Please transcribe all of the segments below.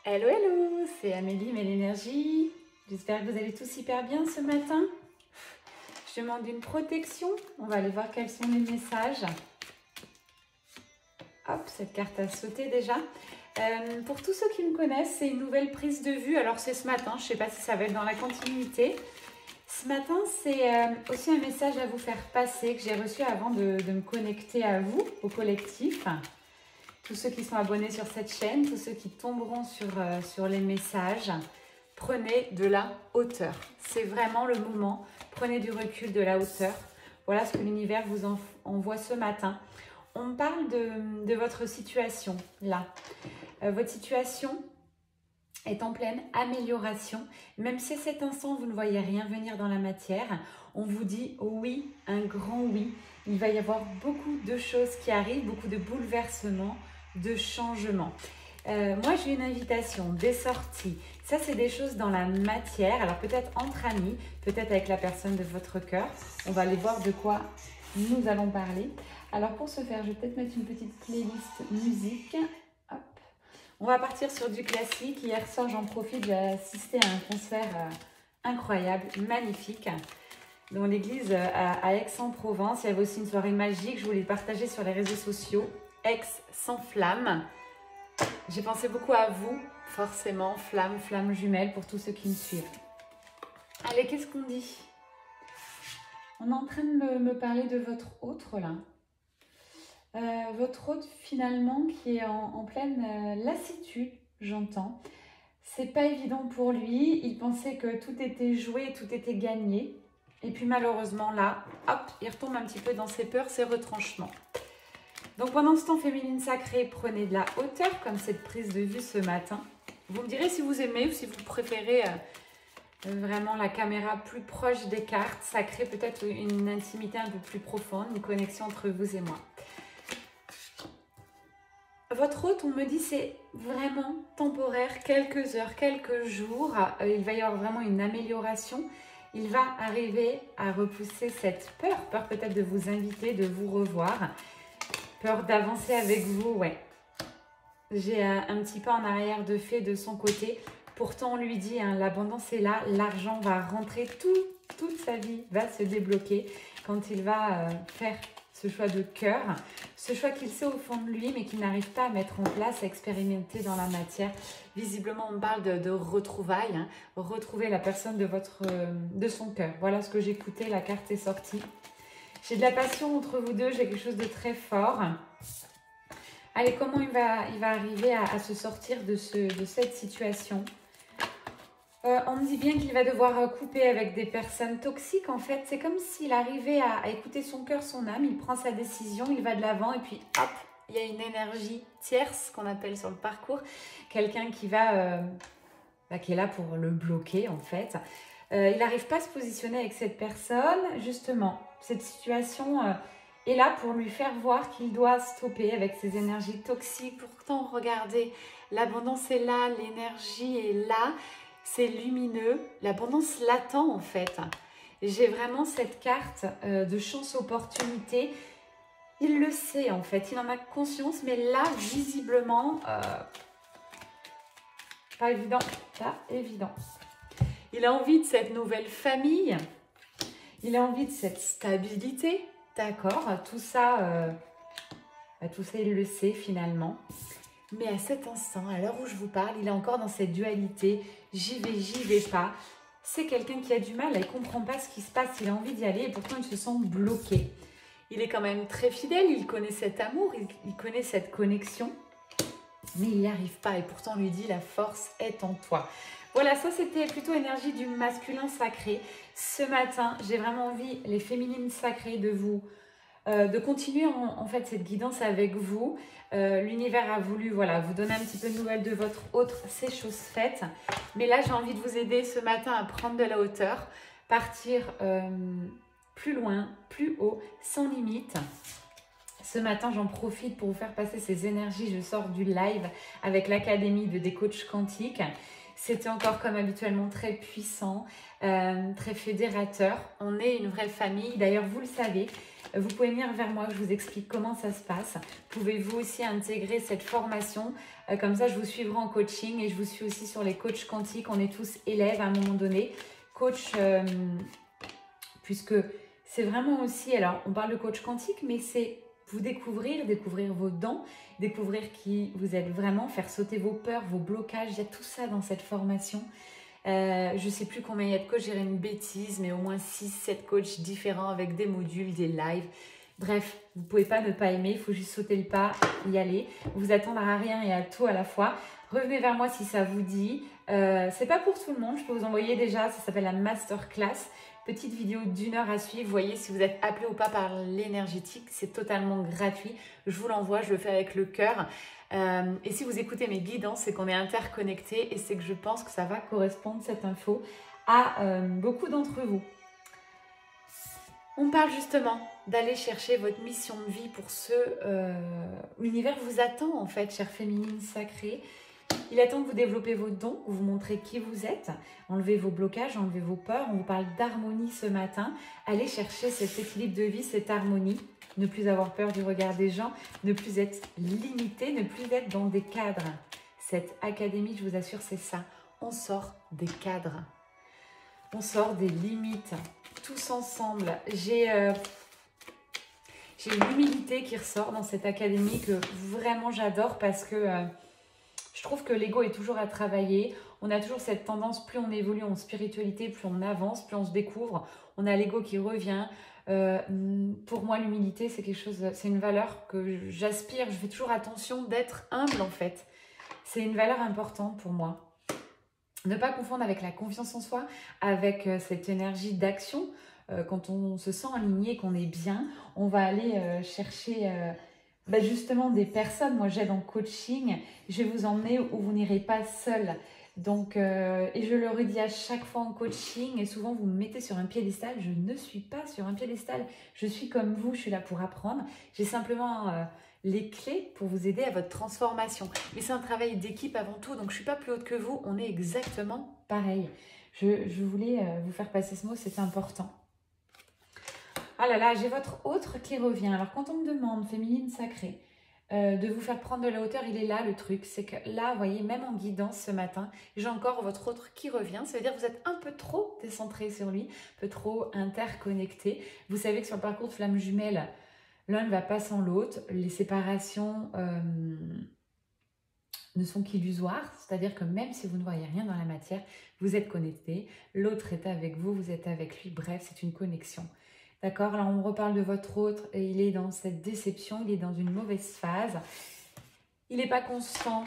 Hello, hello, c'est Amélie, l'énergie. J'espère que vous allez tous hyper bien ce matin. Je demande une protection. On va aller voir quels sont les messages. Hop, cette carte a sauté déjà. Pour tous ceux qui me connaissent, c'est une nouvelle prise de vue. Alors c'est ce matin, je ne sais pas si ça va être dans la continuité. Ce matin, c'est aussi un message à vous faire passer que j'ai reçu avant de me connecter à vous, au collectif. Tous ceux qui sont abonnés sur cette chaîne, tous ceux qui tomberont sur les messages, prenez de la hauteur. C'est vraiment le moment. Prenez du recul, de la hauteur. Voilà ce que l'univers vous envoie ce matin. On parle de votre situation, là. Votre situation est en pleine amélioration. Même si à cet instant, vous ne voyez rien venir dans la matière, on vous dit oui, un grand oui. Il va y avoir beaucoup de choses qui arrivent, beaucoup de bouleversements, de changements. Moi, j'ai une invitation, des sorties. Ça, c'est des choses dans la matière. Alors, peut-être entre amis, peut-être avec la personne de votre cœur. On va aller voir de quoi nous allons parler. Alors, pour ce faire, je vais peut-être mettre une petite playlist musique. Hop. On va partir sur du classique. Hier soir, j'en profite, j'ai assisté à un concert incroyable, magnifique, dans l'église à Aix-en-Provence. Il y avait aussi une soirée magique. Je voulais partager sur les réseaux sociaux. Aix sans flamme. J'ai pensé beaucoup à vous, forcément. Flamme jumelle pour tous ceux qui me suivent. Allez, qu'est-ce qu'on dit? On est en train de me parler de votre autre, là. Votre autre, finalement, qui est en pleine lassitude, j'entends. C'est pas évident pour lui. Il pensait que tout était joué, tout était gagné. Et puis, malheureusement, là, hop, il retombe un petit peu dans ses peurs, ses retranchements. Donc, pendant ce temps féminine sacrée, prenez de la hauteur, comme cette prise de vue ce matin. Vous me direz si vous aimez ou si vous préférez vraiment la caméra plus proche des cartes. Ça crée peut-être une intimité un peu plus profonde, une connexion entre vous et moi. Votre hôte, on me dit, c'est vraiment temporaire, quelques heures, quelques jours. Il va y avoir vraiment une amélioration. Il va arriver à repousser cette peur peut-être de vous inviter, de vous revoir. Peur d'avancer avec vous, ouais. J'ai un petit pas en arrière de fait de son côté. Pourtant, on lui dit, hein, l'abondance est là, l'argent va rentrer, toute sa vie va se débloquer quand il va faire ce choix de cœur, ce choix qu'il sait au fond de lui, mais qu'il n'arrive pas à mettre en place, à expérimenter dans la matière. Visiblement, on parle de retrouvailles, hein, retrouver la personne de son cœur. Voilà ce que j'écoutais, la carte est sortie. J'ai de la passion entre vous deux, j'ai quelque chose de très fort. Allez, comment il va arriver à se sortir de cette situation? On me dit bien qu'il va devoir couper avec des personnes toxiques. En fait, c'est comme s'il arrivait à écouter son cœur, son âme. Il prend sa décision, il va de l'avant et puis hop, il y a une énergie tierce qu'on appelle sur le parcours. Quelqu'un qui qui est là pour le bloquer en fait. Il n'arrive pas à se positionner avec cette personne. Justement, cette situation est là pour lui faire voir qu'il doit stopper avec ces énergies toxiques. Pourtant, regardez, l'abondance est là, l'énergie est là. C'est lumineux, l'abondance l'attend en fait. J'ai vraiment cette carte de chance-opportunité. Il le sait en fait, il en a conscience, mais là, visiblement, pas évident, pas évident. Il a envie de cette nouvelle famille, il a envie de cette stabilité, d'accord? Tout ça, il le sait finalement. Mais à cet instant, à l'heure où je vous parle, il est encore dans cette dualité. J'y vais pas. C'est quelqu'un qui a du mal, il ne comprend pas ce qui se passe, il a envie d'y aller et pourtant il se sent bloqué. Il est quand même très fidèle, il connaît cet amour, il connaît cette connexion, mais il n'y arrive pas et pourtant on lui dit la force est en toi. Voilà, ça c'était plutôt énergie du masculin sacré. Ce matin, j'ai vraiment envie, les féminines sacrées, de continuer en fait cette guidance avec vous. L'univers a voulu vous donner un petit peu de nouvelles de votre autre, c'est chose faite. Mais là, j'ai envie de vous aider ce matin à prendre de la hauteur, partir plus loin, plus haut, sans limite. Ce matin, j'en profite pour vous faire passer ces énergies. Je sors du live avec l'Académie des coachs quantiques. C'était encore comme habituellement très puissant, très fédérateur. On est une vraie famille. D'ailleurs, vous le savez, vous pouvez venir vers moi, je vous explique comment ça se passe. Pouvez-vous aussi intégrer cette formation? Comme ça, je vous suivrai en coaching et je vous suis aussi sur les coachs quantiques. On est tous élèves à un moment donné. Coach, puisque c'est vraiment aussi, alors on parle de coach quantique, mais c'est vous découvrir vos dons, découvrir qui vous êtes vraiment, faire sauter vos peurs, vos blocages. Il y a tout ça dans cette formation. Je ne sais plus combien il y a de coachs, j'irai une bêtise, mais au moins 6-7 coachs différents avec des modules, des lives. Bref, vous ne pouvez pas ne pas aimer, il faut juste sauter le pas, y aller. Vous attendre à rien et à tout à la fois. Revenez vers moi si ça vous dit. C'est pas pour tout le monde, je peux vous envoyer déjà, ça s'appelle la masterclass. Petite vidéo d'1 heure à suivre. Vous voyez si vous êtes appelé ou pas par l'énergétique, c'est totalement gratuit. Je vous l'envoie, je le fais avec le cœur. Et si vous écoutez mes guidances, c'est qu'on est interconnectés et c'est que je pense que ça va correspondre, cette info, à beaucoup d'entre vous. On parle justement d'aller chercher votre mission de vie pour ce... L'univers vous attend en fait, chère féminine sacrée. Il attend que vous développez vos dons, que vous montrez qui vous êtes, enlevez vos blocages, enlevez vos peurs. On vous parle d'harmonie ce matin. Allez chercher cet équilibre de vie, cette harmonie. Ne plus avoir peur du regard des gens, ne plus être limité, ne plus être dans des cadres. Cette académie, je vous assure, c'est ça. On sort des cadres. On sort des limites. Tous ensemble. J'ai l'humilité qui ressort dans cette académie que vraiment j'adore parce que je trouve que l'ego est toujours à travailler. On a toujours cette tendance, plus on évolue en spiritualité, plus on avance, plus on se découvre. On a l'ego qui revient. Pour moi, l'humilité, c'est quelque chose, c'est une valeur que j'aspire. Je fais toujours attention d'être humble en fait. C'est une valeur importante pour moi. Ne pas confondre avec la confiance en soi, avec cette énergie d'action. Quand on se sent aligné, qu'on est bien, on va aller chercher justement des personnes. Moi, j'aide en coaching. Je vais vous emmener où vous n'irez pas seul. Donc, et je le redis à chaque fois en coaching, et souvent vous me mettez sur un piédestal. Je ne suis pas sur un piédestal. Je suis comme vous, je suis là pour apprendre. J'ai simplement les clés pour vous aider à votre transformation. Mais c'est un travail d'équipe avant tout, donc je ne suis pas plus haute que vous. On est exactement pareil. Je voulais vous faire passer ce mot, c'est important. Ah là là, j'ai votre autre qui revient. Alors, quand on me demande, féminine sacrée, de vous faire prendre de la hauteur, il est là le truc. C'est que là, vous voyez, même en guidance ce matin, j'ai encore votre autre qui revient. Ça veut dire que vous êtes un peu trop décentré sur lui, un peu trop interconnecté. Vous savez que sur le parcours de flamme jumelle, l'un ne va pas sans l'autre. Les séparations ne sont qu'illusoires. C'est-à-dire que même si vous ne voyez rien dans la matière, vous êtes connecté. L'autre est avec vous, vous êtes avec lui. Bref, c'est une connexion. D'accord, là on reparle de votre autre et il est dans cette déception, il est dans une mauvaise phase. Il n'est pas constant,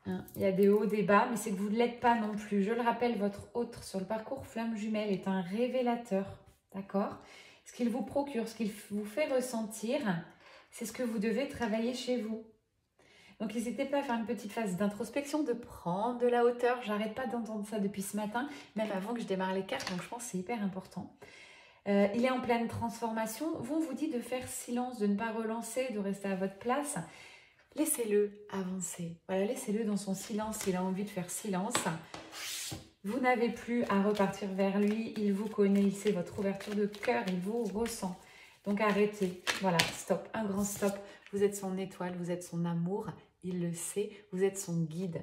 hein. Il y a des hauts, des bas, mais c'est que vous ne l'êtes pas non plus. Je le rappelle, votre autre sur le parcours flamme jumelle est un révélateur. D'accord? Ce qu'il vous procure, ce qu'il vous fait ressentir, c'est ce que vous devez travailler chez vous. Donc n'hésitez pas à faire une petite phase d'introspection, de prendre de la hauteur. J'arrête pas d'entendre ça depuis ce matin, même avant que je démarre les cartes, donc je pense que c'est hyper important. Il est en pleine transformation. On vous dit de faire silence, de ne pas relancer, de rester à votre place. Laissez-le avancer. Voilà, laissez-le dans son silence. Il a envie de faire silence. Vous n'avez plus à repartir vers lui. Il vous connaît, il sait votre ouverture de cœur, il vous ressent. Donc arrêtez. Voilà, stop. Un grand stop. Vous êtes son étoile, vous êtes son amour. Il le sait. Vous êtes son guide.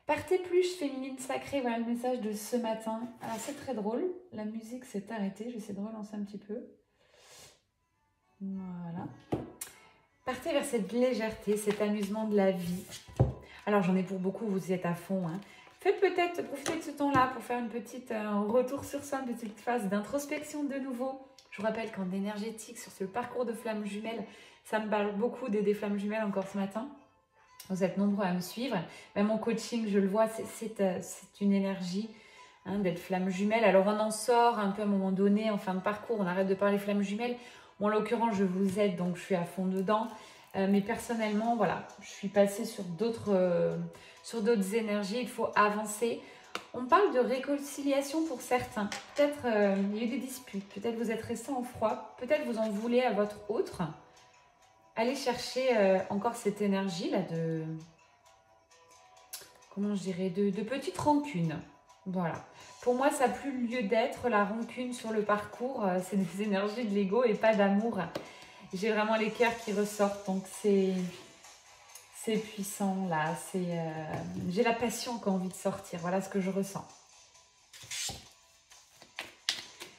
Partez plus, féminine sacrée, voilà le message de ce matin. Alors c'est très drôle, la musique s'est arrêtée, je vais essayer de relancer un petit peu. Voilà. Partez vers cette légèreté, cet amusement de la vie. Alors j'en ai pour beaucoup, vous y êtes à fond. Hein. Faites peut-être profiter de ce temps-là pour faire une petite retour sur soi, une petite phase d'introspection de nouveau. Je vous rappelle qu'en énergétique, sur ce parcours de flammes jumelles, ça me parle beaucoup des flammes jumelles encore ce matin. Vous êtes nombreux à me suivre. Même en coaching, je le vois, c'est une énergie hein, d'être flamme jumelle. Alors, on en sort un peu à un moment donné, en fin de parcours. On arrête de parler flamme jumelle. Bon, en l'occurrence, je vous aide, donc je suis à fond dedans. Mais personnellement, voilà, je suis passée sur d'autres énergies. Il faut avancer. On parle de réconciliation pour certains. Peut-être il y a eu des disputes. Peut-être vous êtes resté en froid. Peut-être vous en voulez à votre autre. Allez chercher encore cette énergie-là de... comment je dirais, de petites rancunes. Voilà. Pour moi, ça n'a plus lieu d'être, la rancune sur le parcours. C'est des énergies de l'ego et pas d'amour. J'ai vraiment les cœurs qui ressortent, donc c'est puissant là. J'ai la passion qui a envie de sortir. Voilà ce que je ressens.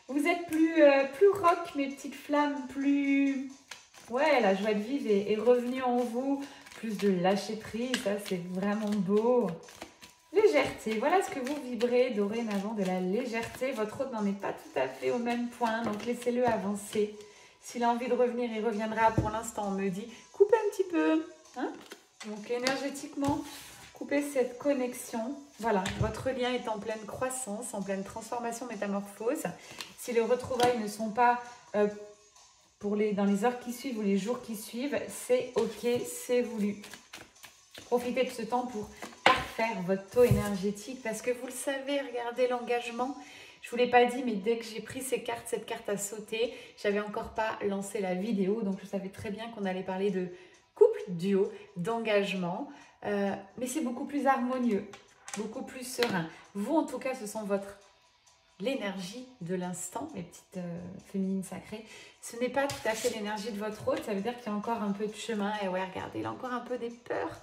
Vous êtes plus rock, mes petites flammes, plus... Ouais, la joie de vivre est revenue en vous. Plus de lâcher prise, ça c'est vraiment beau. Légèreté, voilà ce que vous vibrez dorénavant, de la légèreté. Votre hôte n'en est pas tout à fait au même point, donc laissez-le avancer. S'il a envie de revenir, il reviendra. Pour l'instant, on me dit, coupez un petit peu. Hein? Donc énergétiquement, coupez cette connexion. Voilà, votre lien est en pleine croissance, en pleine transformation, métamorphose. Si les retrouvailles ne sont pas dans les heures qui suivent ou les jours qui suivent, c'est ok, c'est voulu. Profitez de ce temps pour parfaire votre taux énergétique parce que vous le savez, regardez l'engagement. Je ne vous l'ai pas dit, mais dès que j'ai pris cette carte a sauté. Je n'avais encore pas lancé la vidéo, donc je savais très bien qu'on allait parler de couple, duo, d'engagement. Mais c'est beaucoup plus harmonieux, beaucoup plus serein. Vous, en tout cas, ce sont l'énergie de l'instant, mes petites féminines sacrées. Ce n'est pas tout à fait l'énergie de votre hôte, ça veut dire qu'il y a encore un peu de chemin. Et ouais, regardez, il a encore un peu des peurs.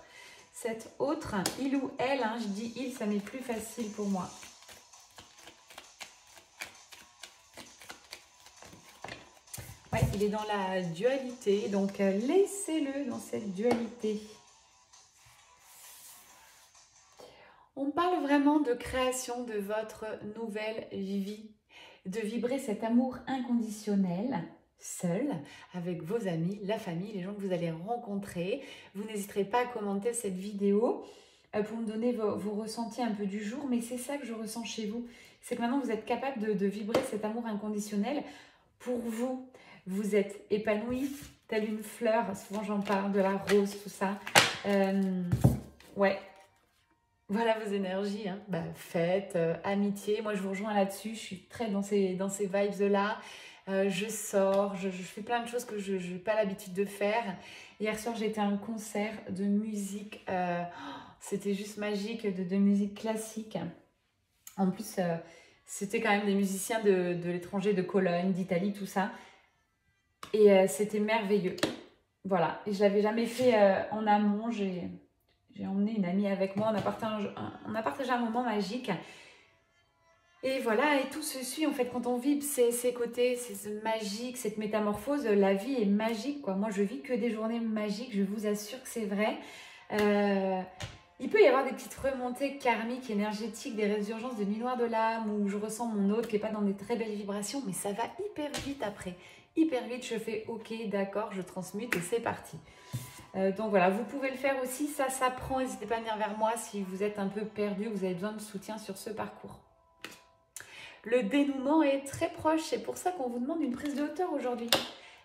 Cet autre, il ou elle, hein, je dis il, ça m'est plus facile pour moi. Ouais, il est dans la dualité, donc laissez-le dans cette dualité. On parle vraiment de création de votre nouvelle vie, de vibrer cet amour inconditionnel, seul, avec vos amis, la famille, les gens que vous allez rencontrer. Vous n'hésiterez pas à commenter cette vidéo pour me donner vos ressentis un peu du jour, mais c'est ça que je ressens chez vous. C'est que maintenant vous êtes capable de vibrer cet amour inconditionnel pour vous. Vous êtes épanoui, telle une fleur, souvent j'en parle, de la rose, tout ça. Ouais. Voilà vos énergies, hein. Bah, fête, amitié. Moi, je vous rejoins là-dessus. Je suis très dans ces vibes-là. Je sors, je fais plein de choses que je n'ai pas l'habitude de faire. Hier soir, j'ai été à un concert de musique. C'était juste magique, de musique classique. En plus, c'était quand même des musiciens de l'étranger, de Cologne, d'Italie, tout ça. Et c'était merveilleux. Voilà. Et je ne l'avais jamais fait en amont. J'ai emmené une amie avec moi, on a partagé un moment magique. Et voilà, et tout se suit en fait quand on vibre ces côtés, c'est magique, cette métamorphose, la vie est magique, quoi. Moi, je vis que des journées magiques, je vous assure que c'est vrai. Il peut y avoir des petites remontées karmiques, énergétiques, des résurgences de nuit noire de l'âme où je ressens mon hôte qui n'est pas dans des très belles vibrations, mais ça va hyper vite après. Hyper vite, je fais ok, d'accord, je transmute et c'est parti. Donc voilà, vous pouvez le faire aussi, ça s'apprend. N'hésitez pas à venir vers moi si vous êtes un peu perdu, vous avez besoin de soutien sur ce parcours. Le dénouement est très proche, c'est pour ça qu'on vous demande une prise de hauteur aujourd'hui.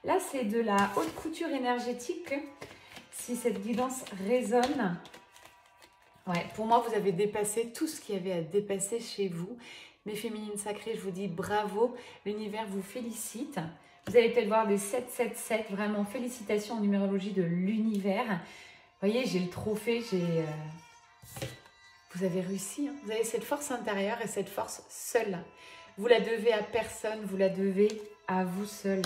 Là, c'est de la haute couture énergétique, si cette guidance résonne. Ouais, pour moi, vous avez dépassé tout ce qu'il y avait à dépasser chez vous. Mes féminines sacrées, je vous dis bravo, l'univers vous félicite. Vous allez peut-être voir des 777, vraiment félicitations en numérologie de l'univers. Vous voyez, j'ai le trophée, vous avez réussi, hein. Vous avez cette force intérieure et cette force seule. Vous la devez à personne, vous la devez à vous seul.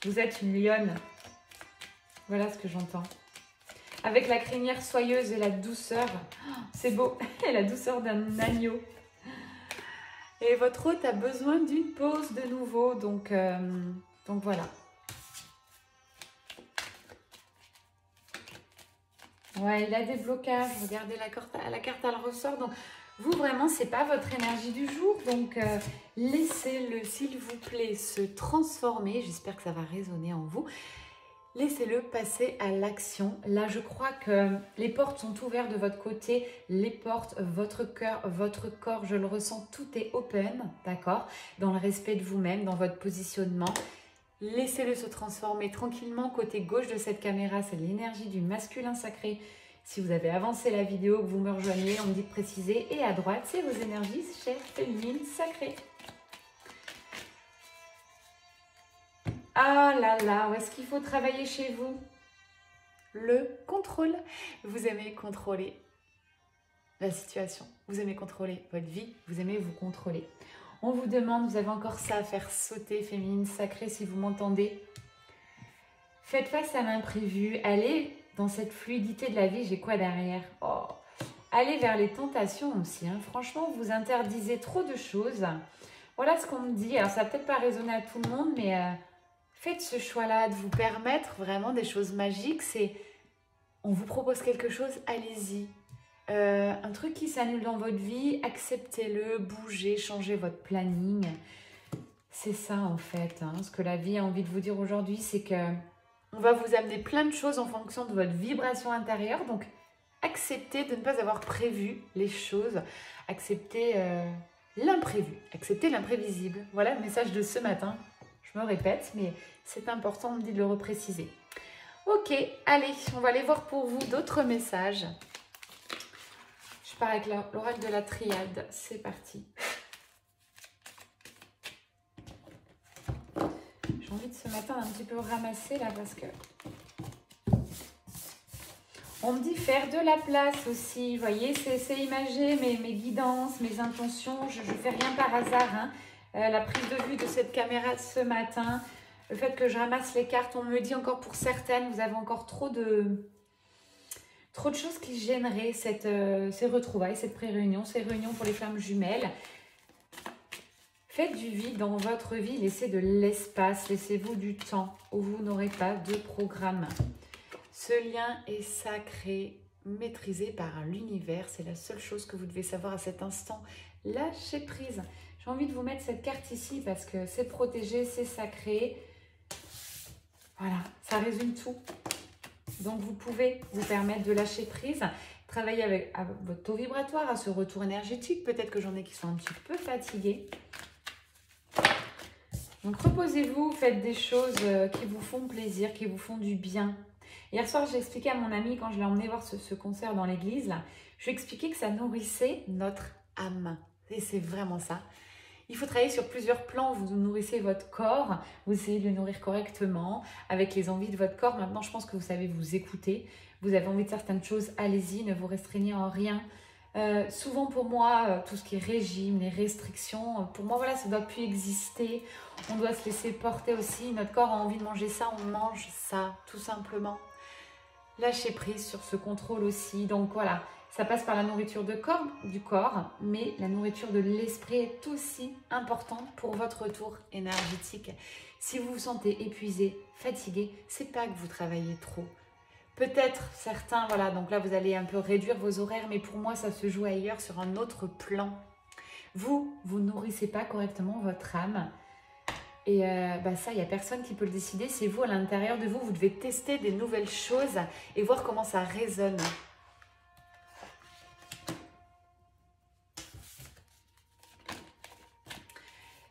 Vous êtes une lionne. Voilà ce que j'entends. Avec la crinière soyeuse et la douceur. Oh, c'est beau. Et la douceur d'un agneau. Et votre hôte a besoin d'une pause de nouveau. Donc voilà. Ouais, il a des blocages. Regardez la carte, elle ressort. Donc, vous, vraiment, ce n'est pas votre énergie du jour. Donc, laissez-le, s'il vous plaît, se transformer. J'espère que ça va résonner en vous. Laissez-le passer à l'action. Là, je crois que les portes sont ouvertes de votre côté. Les portes, votre cœur, votre corps, je le ressens, tout est open, d'accord? Dans le respect de vous-même, dans votre positionnement. Laissez-le se transformer tranquillement. Côté gauche de cette caméra, c'est l'énergie du masculin sacré. Si vous avez avancé la vidéo, que vous me rejoignez, on me dit de préciser. Et à droite, c'est vos énergies chères féminines sacrées. Ah là là, où est-ce qu'il faut travailler chez vous? le contrôle. Vous aimez contrôler la situation, vous aimez contrôler votre vie, vous aimez vous contrôler. On vous demande, vous avez encore ça à faire sauter, féminine sacrée, si vous m'entendez. Faites face à l'imprévu, allez dans cette fluidité de la vie. J'ai quoi derrière? Oh. Allez vers les tentations aussi. Hein. Franchement, vous interdisez trop de choses. Voilà ce qu'on me dit. Alors, ça va peut-être pas résonner à tout le monde, mais faites ce choix-là de vous permettre vraiment des choses magiques. C'est, on vous propose quelque chose, allez-y. Un truc qui s'annule dans votre vie, acceptez-le, bougez, changez votre planning. C'est ça en fait, hein. Ce que la vie a envie de vous dire aujourd'hui, c'est que on va vous amener plein de choses en fonction de votre vibration intérieure. Donc, acceptez de ne pas avoir prévu les choses. Acceptez l'imprévu, acceptez l'imprévisible. Voilà le message de ce matin. Je me répète, mais c'est important, on me dit de le repréciser. Ok, allez, on va aller voir pour vous d'autres messages. Je pars avec l'oracle de la triade. C'est parti. J'ai envie de ce matin un petit peu ramasser là parce que... On me dit faire de la place aussi. Vous voyez, c'est imagé mes guidances, mes intentions. Je ne fais rien par hasard. Hein. La prise de vue de cette caméra de ce matin, le fait que je ramasse les cartes, on me dit encore pour certaines, vous avez encore trop de choses qui gêneraient ces retrouvailles, cette pré-réunion, ces réunions pour les flammes jumelles. Faites du vide dans votre vie, laissez de l'espace, laissez-vous du temps où vous n'aurez pas de programme. Ce lien est sacré, maîtrisé par l'univers, c'est la seule chose que vous devez savoir à cet instant. Lâchez prise. J'ai envie de vous mettre cette carte ici parce que c'est protégé, c'est sacré. Voilà, ça résume tout. Donc, vous pouvez vous permettre de lâcher prise, travailler avec votre taux vibratoire, à ce retour énergétique. Peut-être que j'en ai qui sont un petit peu fatigués. Donc, reposez-vous, faites des choses qui vous font plaisir, qui vous font du bien. Hier soir, j'ai expliqué à mon ami, quand je l'ai emmené voir ce concert dans l'église, je lui ai expliqué que ça nourrissait notre âme. Et c'est vraiment ça. Il faut travailler sur plusieurs plans. Vous nourrissez votre corps, vous essayez de le nourrir correctement avec les envies de votre corps. Maintenant, je pense que vous savez vous écouter. Vous avez envie de certaines choses, allez-y, ne vous restreignez en rien. Souvent pour moi, tout ce qui est régime, les restrictions, pour moi, voilà, ça ne doit plus exister. On doit se laisser porter aussi. Notre corps a envie de manger ça, on mange ça, tout simplement. Lâchez prise sur ce contrôle aussi. Donc voilà. Ça passe par la nourriture du corps, mais la nourriture de l'esprit est aussi importante pour votre retour énergétique. Si vous vous sentez épuisé, fatigué, c'est pas que vous travaillez trop. Peut-être certains, voilà, donc là vous allez un peu réduire vos horaires, mais pour moi ça se joue ailleurs sur un autre plan. Vous nourrissez pas correctement votre âme. Et ça, il n'y a personne qui peut le décider. C'est vous à l'intérieur de vous. Vous devez tester des nouvelles choses et voir comment ça résonne.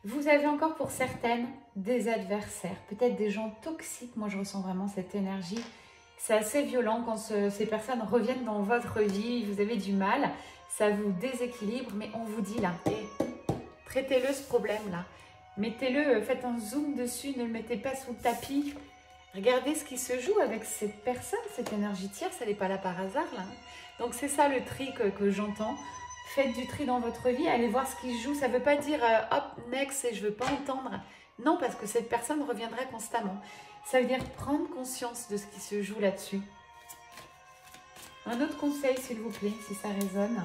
Vous avez encore pour certaines des adversaires, peut-être des gens toxiques. Moi, je ressens vraiment cette énergie. C'est assez violent quand ces personnes reviennent dans votre vie. Vous avez du mal, ça vous déséquilibre. Mais on vous dit là, traitez-le ce problème-là. Mettez-le, faites un zoom dessus, ne le mettez pas sous le tapis. Regardez ce qui se joue avec cette personne, cette énergie tierce, elle n'est pas là par hasard. Là. Donc c'est ça le tri que j'entends. Faites du tri dans votre vie, allez voir ce qui se joue. Ça ne veut pas dire hop, next et je ne veux pas entendre. Non, parce que cette personne reviendra constamment. Ça veut dire prendre conscience de ce qui se joue là-dessus. Un autre conseil, s'il vous plaît, si ça résonne.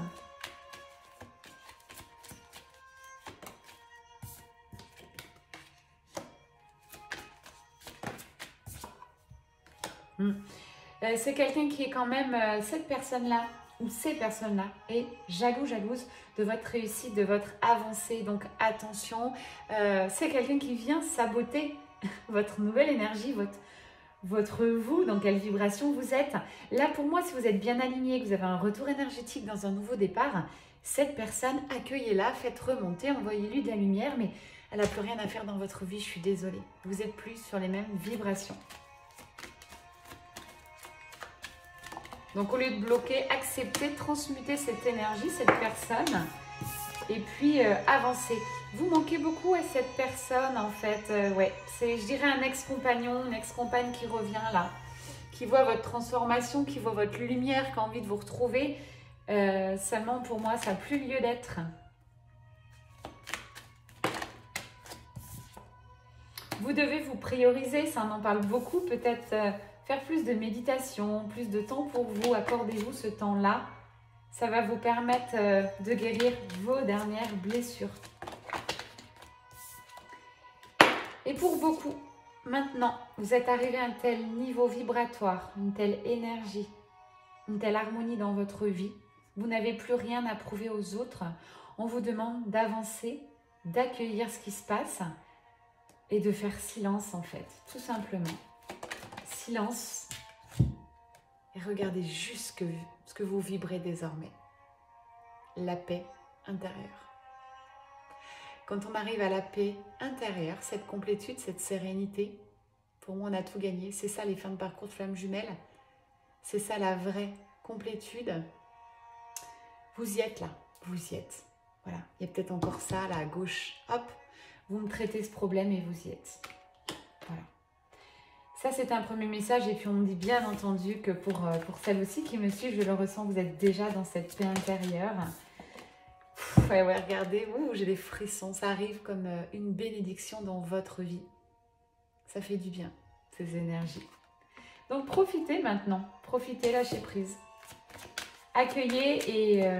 C'est quelqu'un qui est quand même, cette personne-là, ou ces personnes-là, est jalouse de votre réussite, de votre avancée. Donc attention, c'est quelqu'un qui vient saboter votre nouvelle énergie, votre vous, dans quelle vibration vous êtes. Là, pour moi, si vous êtes bien aligné, que vous avez un retour énergétique dans un nouveau départ, cette personne, accueillez-la, faites remonter, envoyez-lui de la lumière, mais elle n'a plus rien à faire dans votre vie, je suis désolée. Vous n'êtes plus sur les mêmes vibrations. Donc, au lieu de bloquer, acceptez, transmutez cette énergie, cette personne, et puis avancez. Vous manquez beaucoup à cette personne, en fait. Ouais, c'est, je dirais, un ex-compagnon, une ex-compagne qui revient là, qui voit votre transformation, qui voit votre lumière, qui a envie de vous retrouver. Seulement pour moi, ça n'a plus lieu d'être. Vous devez vous prioriser, ça on en parle beaucoup, peut-être faire plus de méditation, plus de temps pour vous, accordez-vous ce temps-là. Ça va vous permettre de guérir vos dernières blessures. Et pour beaucoup, maintenant, vous êtes arrivé à un tel niveau vibratoire, une telle énergie, une telle harmonie dans votre vie. Vous n'avez plus rien à prouver aux autres. On vous demande d'avancer, d'accueillir ce qui se passe et de faire silence en fait, tout simplement. Silence et regardez juste ce que vous vibrez désormais. La paix intérieure. Quand on arrive à la paix intérieure, cette complétude, cette sérénité, pour moi on a tout gagné. C'est ça les fins de parcours de flammes jumelles. C'est ça la vraie complétude. Vous y êtes là, vous y êtes. Voilà, il y a peut-être encore ça là à gauche. Hop, vous me traitez ce problème et vous y êtes. Voilà. Ça, c'est un premier message. Et puis, on me dit bien entendu que pour celles aussi qui me suivent, je le ressens, vous êtes déjà dans cette paix intérieure. Ouais, regardez, j'ai des frissons. Ça arrive comme une bénédiction dans votre vie. Ça fait du bien, ces énergies. Donc, profitez maintenant. Profitez, lâchez prise. Accueillez et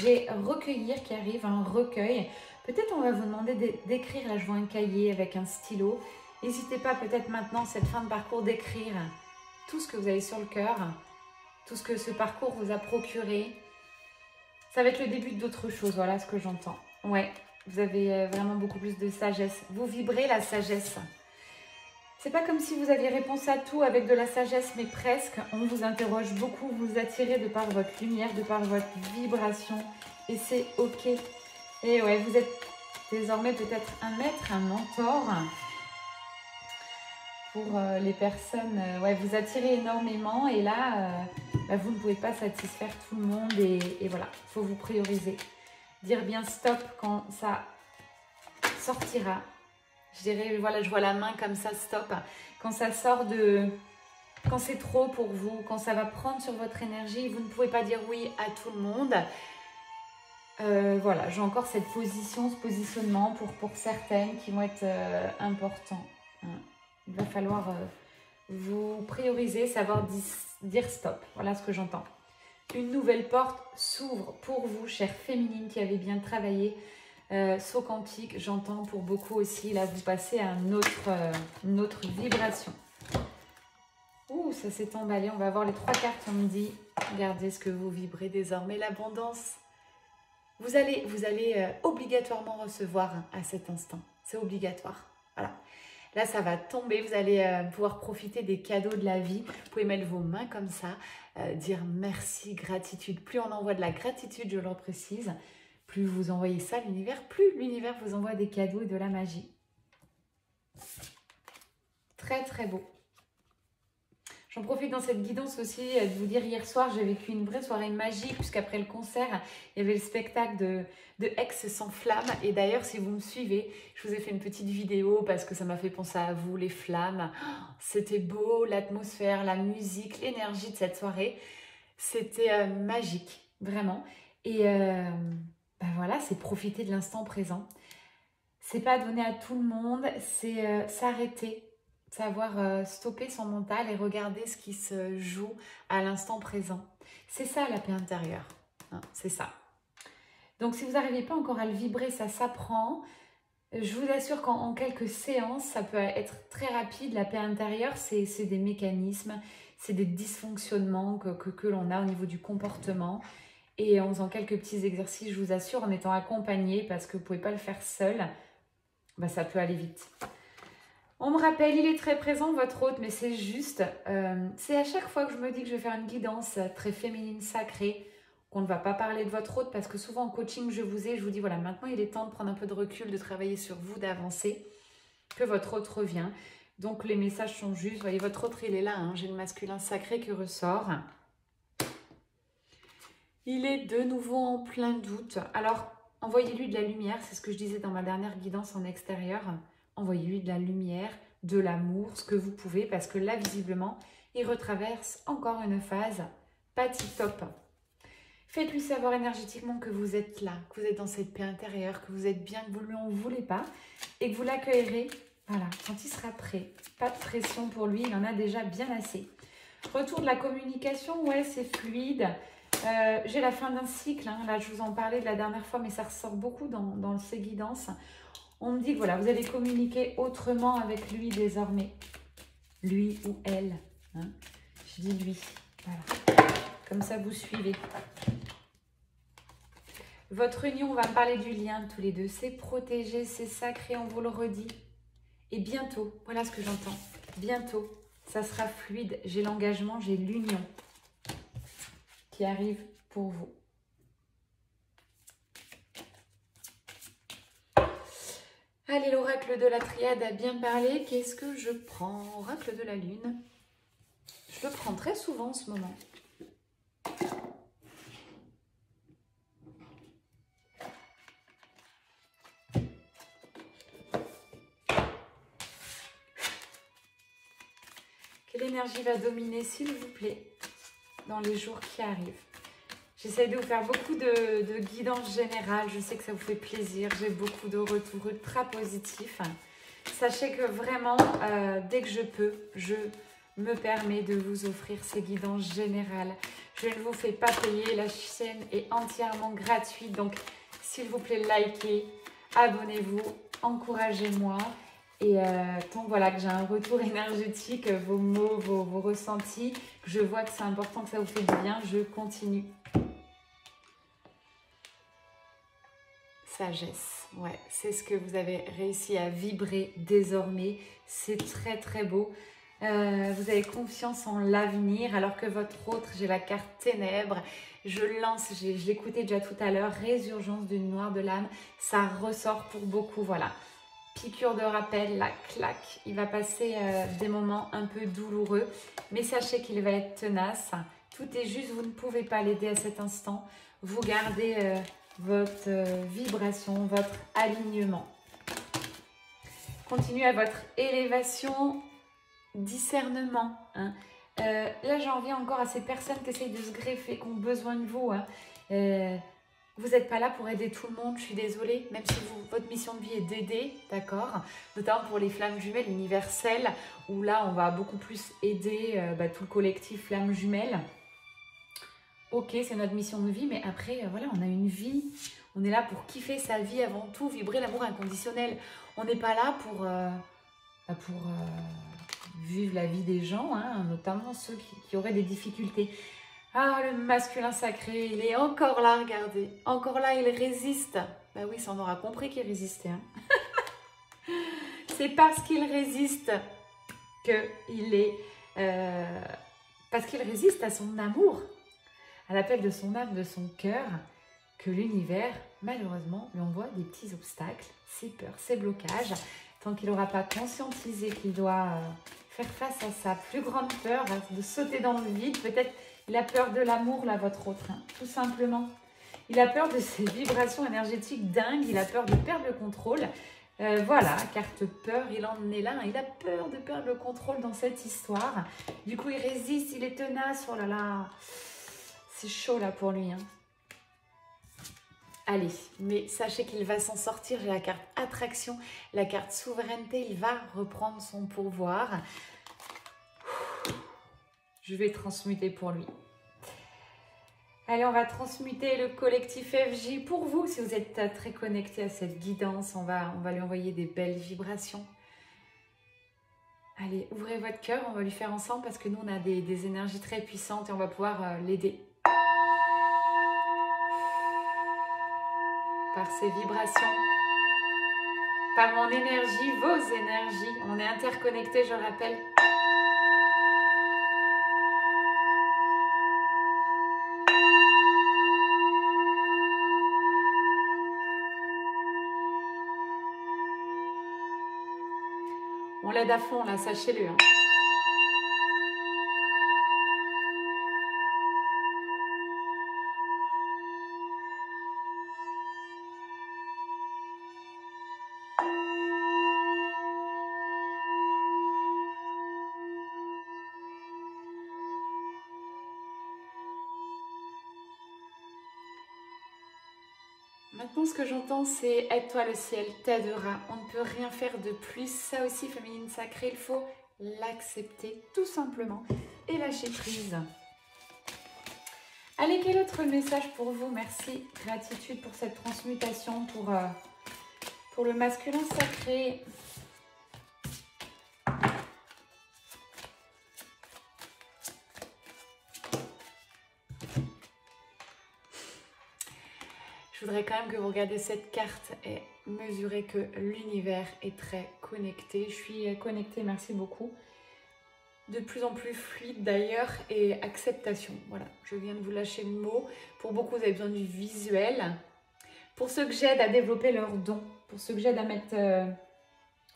j'ai recueillir qui arrive, un recueil. Peut-être on va vous demander d'écrire, là je vois un cahier avec un stylo. N'hésitez pas peut-être maintenant, cette fin de parcours, d'écrire tout ce que vous avez sur le cœur, tout ce que ce parcours vous a procuré. Ça va être le début d'autre chose, voilà ce que j'entends. Ouais, vous avez vraiment beaucoup plus de sagesse. Vous vibrez la sagesse. C'est pas comme si vous aviez réponse à tout avec de la sagesse, mais presque. On vous interroge beaucoup, vous vous attirez de par votre lumière, de par votre vibration. Et c'est ok. Et ouais, vous êtes désormais peut-être un maître, un mentor. Pour les personnes, ouais, vous attirez énormément. Et là, vous ne pouvez pas satisfaire tout le monde. Et voilà, il faut vous prioriser. Dire bien stop quand ça sortira. Je dirais, voilà, je vois la main comme ça, stop. Quand ça sort de... Quand c'est trop pour vous, quand ça va prendre sur votre énergie, vous ne pouvez pas dire oui à tout le monde. Voilà, j'ai encore cette position, ce positionnement pour certaines qui vont être importants. Hein. Il va falloir vous prioriser, savoir dire stop. Voilà ce que j'entends. Une nouvelle porte s'ouvre pour vous, chère féminine qui avez bien travaillé. Saut quantique, j'entends pour beaucoup aussi, là vous passez à une autre vibration. Ouh, ça s'est emballé, on va voir les 3 cartes, on me dit, regardez ce que vous vibrez désormais, l'abondance. Vous allez obligatoirement recevoir à cet instant, c'est obligatoire, voilà. Là ça va tomber, vous allez pouvoir profiter des cadeaux de la vie, vous pouvez mettre vos mains comme ça, dire merci, gratitude. Plus on envoie de la gratitude, je le précise, plus vous envoyez ça à l'univers, plus l'univers vous envoie des cadeaux et de la magie. Très très beau. J'en profite dans cette guidance aussi de vous dire, hier soir j'ai vécu une vraie soirée magique puisqu'après le concert, il y avait le spectacle de Aix sans flamme. Et d'ailleurs si vous me suivez, je vous ai fait une petite vidéo parce que ça m'a fait penser à vous, les flammes. C'était beau, l'atmosphère, la musique, l'énergie de cette soirée. C'était magique, vraiment. Et... voilà, c'est profiter de l'instant présent. C'est pas donner à tout le monde, c'est s'arrêter, savoir stopper son mental et regarder ce qui se joue à l'instant présent. C'est ça la paix intérieure, hein, c'est ça. Donc si vous n'arrivez pas encore à le vibrer, ça s'apprend. Je vous assure qu'en quelques séances, ça peut être très rapide. La paix intérieure, c'est des mécanismes, c'est des dysfonctionnements que l'on a au niveau du comportement. Et en faisant quelques petits exercices, je vous assure, en étant accompagné, parce que vous ne pouvez pas le faire seul, ça peut aller vite. On me rappelle, il est très présent, votre hôte, mais c'est juste, c'est à chaque fois que je me dis que je vais faire une guidance très féminine, sacrée, qu'on ne va pas parler de votre hôte, parce que souvent en coaching, je vous dis, voilà, maintenant il est temps de prendre un peu de recul, de travailler sur vous, d'avancer, que votre hôte revient. Donc les messages sont justes, vous voyez, votre hôte, il est là, hein, j'ai le masculin sacré qui ressort. Il est de nouveau en plein doute. Alors, envoyez-lui de la lumière, c'est ce que je disais dans ma dernière guidance en extérieur. Envoyez-lui de la lumière de l'amour, ce que vous pouvez, parce que là, visiblement, il retraverse encore une phase pas tip-top. Faites-lui savoir énergétiquement que vous êtes là, que vous êtes dans cette paix intérieure, que vous êtes bien, que vous ne lui en voulez pas et que vous l'accueillerez, voilà, quand il sera prêt. Pas de pression pour lui, il en a déjà bien assez. Retour de la communication, ouais, c'est fluide. J'ai la fin d'un cycle, hein. Là je vous en parlais de la dernière fois, mais ça ressort beaucoup dans ces guidances. On me dit que voilà, vous allez communiquer autrement avec lui désormais. Lui ou elle. Hein. Je dis lui. Voilà. Comme ça, vous suivez. Votre union, on va parler du lien de tous les deux. C'est protégé, c'est sacré, on vous le redit. Et bientôt, voilà ce que j'entends. Bientôt, ça sera fluide. J'ai l'engagement, j'ai l'union qui arrive pour vous. Allez, l'oracle de la triade a bien parlé. Qu'est-ce que je prends? Oracle de la lune. Je le prends très souvent en ce moment. Quelle énergie va dominer, s'il vous plaît, dans les jours qui arrivent? J'essaie de vous faire beaucoup de guidance générale. Je sais que ça vous fait plaisir. J'ai beaucoup de retours ultra positifs. Sachez que vraiment, dès que je peux, je me permets de vous offrir ces guidances générales. Je ne vous fais pas payer. La chaîne est entièrement gratuite. Donc, s'il vous plaît, likez, abonnez-vous, encouragez-moi. Et tant voilà, que j'ai un retour énergétique, vos mots, vos ressentis, que je vois que c'est important, que ça vous fait du bien, je continue. Sagesse, ouais, c'est ce que vous avez réussi à vibrer désormais. C'est très très beau. Vous avez confiance en l'avenir, alors que votre autre, j'ai la carte ténèbres. Je lance, je l'écoutais déjà tout à l'heure, résurgence d'une noire de l'âme. Ça ressort pour beaucoup, voilà. Piqûre de rappel, la claque. Il va passer des moments un peu douloureux, mais sachez qu'il va être tenace. Tout est juste, vous ne pouvez pas l'aider à cet instant. Vous gardez votre vibration, votre alignement. Continuez à votre élévation, discernement. Hein. Là, j'en viens encore à ces personnes qui essayent de se greffer, qui ont besoin de vous. Hein. Vous n'êtes pas là pour aider tout le monde, je suis désolée, même si votre mission de vie est d'aider, d'accord, notamment pour les flammes jumelles universelles, où là, on va beaucoup plus aider tout le collectif flammes jumelles. Ok, c'est notre mission de vie, mais après, voilà, on a une vie. On est là pour kiffer sa vie avant tout, vibrer l'amour inconditionnel. On n'est pas là pour vivre la vie des gens, hein, notamment ceux qui auraient des difficultés. Ah, le masculin sacré, il est encore là, regardez. Encore là, il résiste. Bah oui, ça on aura compris qu'il résistait. Hein. C'est parce qu'il résiste qu'il est... parce qu'il résiste à son amour, à l'appel de son âme, de son cœur, que l'univers, malheureusement, lui envoie des petits obstacles, ses peurs, ses blocages, tant qu'il n'aura pas conscientisé qu'il doit faire face à sa plus grande peur, de sauter dans le vide. Peut-être il a peur de l'amour, là, votre autre, hein, tout simplement. Il a peur de ses vibrations énergétiques dingues, il a peur de perdre le contrôle. Voilà, carte peur, il en est là, hein, il a peur de perdre le contrôle dans cette histoire. Du coup, il résiste, il est tenace, oh là là, c'est chaud là pour lui. Hein. Allez, mais sachez qu'il va s'en sortir. J'ai la carte attraction, la carte souveraineté. Il va reprendre son pouvoir. Je vais transmuter pour lui. Allez, on va transmuter le collectif FJ pour vous. Si vous êtes très connecté à cette guidance, on va lui envoyer des belles vibrations. Allez, ouvrez votre cœur. On va lui faire ensemble parce que nous, on a des énergies très puissantes et on va pouvoir l'aider. Par ces vibrations, par mon énergie, vos énergies. On est interconnectés, je rappelle. On l'aide à fond, là, sachez-le. Hein. Maintenant, ce que j'entends, c'est aide-toi, le ciel t'aidera. On ne peut rien faire de plus. Ça aussi, féminine sacrée, il faut l'accepter tout simplement et lâcher prise. Allez, quel autre message pour vous? Merci, gratitude pour cette transmutation, pour le masculin sacré. Je voudrais quand même que vous regardiez cette carte et mesurez que l'univers est très connecté. Je suis connectée, merci beaucoup. De plus en plus fluide d'ailleurs, et acceptation. Voilà, je viens de vous lâcher le mot. Pour beaucoup, vous avez besoin du visuel. Pour ceux que j'aide à développer leurs dons, pour ceux que j'aide à mettre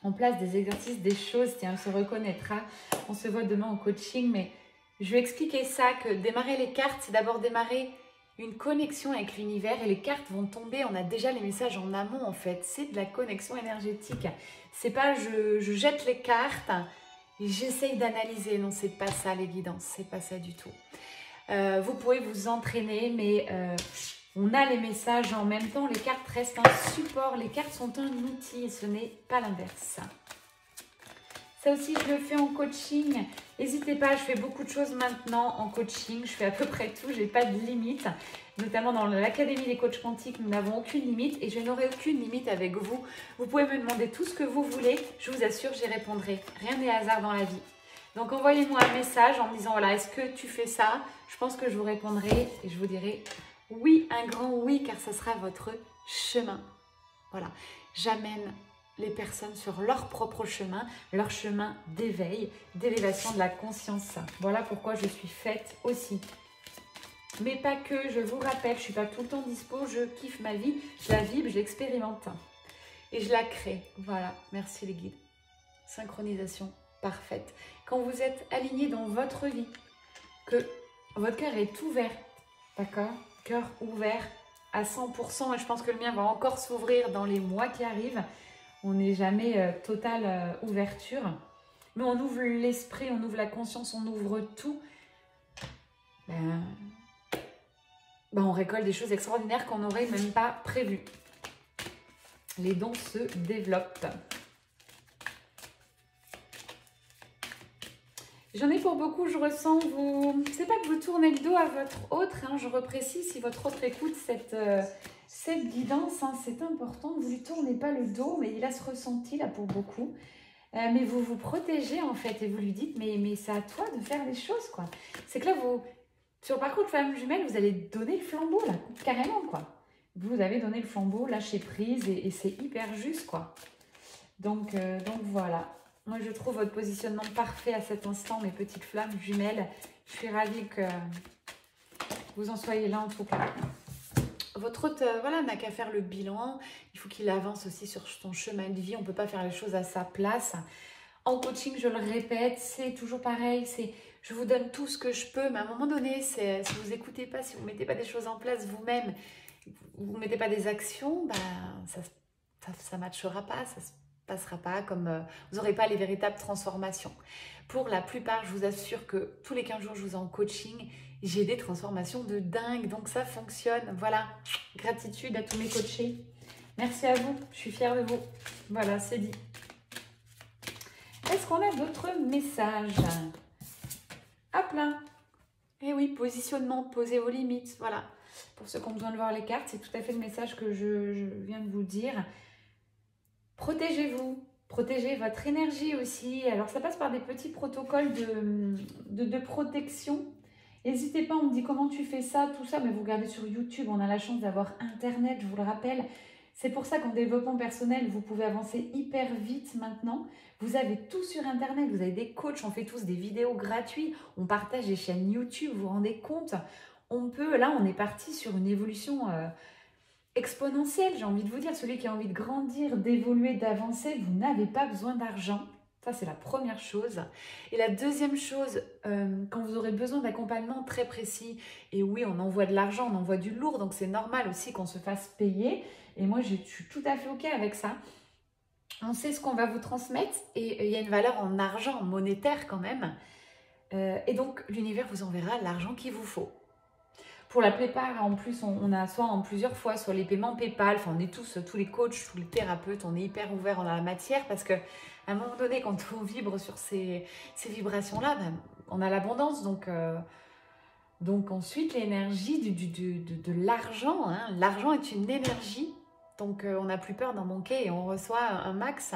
en place des exercices, des choses, tiens, on se reconnaîtra. On se voit demain en coaching, mais je vais expliquer ça, que démarrer les cartes, c'est d'abord démarrer une connexion avec l'univers, et les cartes vont tomber, on a déjà les messages en amont en fait, c'est de la connexion énergétique. C'est pas je jette les cartes et j'essaye d'analyser, non, c'est pas ça les guidances, c'est pas ça du tout. Vous pouvez vous entraîner, mais on a les messages en même temps, les cartes restent un support, les cartes sont un outil, ce n'est pas l'inverse. Ça aussi, je le fais en coaching. N'hésitez pas, je fais beaucoup de choses maintenant en coaching. Je fais à peu près tout, je n'ai pas de limite. Notamment dans l'Académie des coachs quantiques, nous n'avons aucune limite et je n'aurai aucune limite avec vous. Vous pouvez me demander tout ce que vous voulez. Je vous assure, j'y répondrai. Rien n'est hasard dans la vie. Donc, envoyez-moi un message en me disant, voilà, est-ce que tu fais ça? Je pense que je vous répondrai et je vous dirai oui, un grand oui, car ça sera votre chemin. Voilà, j'amène les personnes sur leur propre chemin, leur chemin d'éveil, d'élévation de la conscience. Voilà pourquoi je suis faite aussi. Mais pas que, je vous rappelle, je ne suis pas tout le temps dispo, je kiffe ma vie, je la vibre, je l'expérimente. Et je la crée. Voilà, merci les guides. Synchronisation parfaite. Quand vous êtes aligné dans votre vie, que votre cœur est ouvert, d'accord? Cœur ouvert à 100%, et je pense que le mien va encore s'ouvrir dans les mois qui arrivent. On n'est jamais totale ouverture, mais on ouvre l'esprit, on ouvre la conscience, on ouvre tout. On récolte des choses extraordinaires qu'on n'aurait même pas prévues. Les dons se développent. J'en ai pour beaucoup, je ressens, c'est pas que vous tournez le dos à votre autre, hein, je reprécise, si votre autre écoute cette guidance, hein, c'est important, vous ne lui tournez pas le dos, mais il a ce ressenti là pour beaucoup. Mais vous vous protégez en fait et vous lui dites, mais c'est à toi de faire les choses quoi. C'est que là, sur le parcours de femme jumelle, vous allez donner le flambeau là, carrément quoi. Vous avez donné le flambeau, lâché prise et c'est hyper juste quoi. Donc voilà. Moi, je trouve votre positionnement parfait à cet instant, mes petites flammes jumelles. Je suis ravie que vous en soyez là en tout cas. Votre hôte, voilà, n'a qu'à faire le bilan. Il faut qu'il avance aussi sur son chemin de vie. On ne peut pas faire les choses à sa place. En coaching, je le répète, c'est toujours pareil. Je vous donne tout ce que je peux, mais à un moment donné, si vous n'écoutez pas, si vous ne mettez pas des choses en place vous-même, vous ne mettez pas des actions, ça ne matchera pas, ça se passera pas, comme vous n'aurez pas les véritables transformations. Pour la plupart, je vous assure que tous les 15 jours, je vous ai en coaching, j'ai des transformations de dingue, donc ça fonctionne. Voilà, gratitude à tous mes coachés. Merci à vous, je suis fière de vous. Voilà, c'est dit. Est-ce qu'on a d'autres messages? Hop là. Eh oui, positionnement, posez vos limites, voilà. Pour ceux qui ont besoin de voir les cartes, c'est tout à fait le message que je viens de vous dire. Protégez-vous, protégez votre énergie aussi. Alors, ça passe par des petits protocoles de protection. N'hésitez pas, on me dit comment tu fais ça, tout ça, mais vous regardez sur YouTube, on a la chance d'avoir Internet, je vous le rappelle. C'est pour ça qu'en développement personnel, vous pouvez avancer hyper vite maintenant. Vous avez tout sur Internet, vous avez des coachs, on fait tous des vidéos gratuites, on partage des chaînes YouTube, vous vous rendez compte? Là, on est parti sur une évolution exponentielle, j'ai envie de vous dire. Celui qui a envie de grandir, d'évoluer, d'avancer, vous n'avez pas besoin d'argent. Ça, c'est la première chose. Et la deuxième chose, quand vous aurez besoin d'accompagnement très précis, et oui, on envoie de l'argent, on envoie du lourd, donc c'est normal aussi qu'on se fasse payer. Et moi, je suis tout à fait OK avec ça. On sait ce qu'on va vous transmettre et il y a une valeur en argent, en monétaire quand même. Et donc, l'univers vous enverra l'argent qu'il vous faut. Pour la plupart, en plus, on a soit en plusieurs fois, soit les paiements PayPal. Enfin, on est tous les coachs, tous les thérapeutes, on est hyper ouverts en la matière parce qu'à un moment donné, quand on vibre sur ces vibrations-là, ben, on a l'abondance. Donc ensuite, l'énergie de l'argent. Hein. L'argent est une énergie. Donc, on n'a plus peur d'en manquer et on reçoit un max.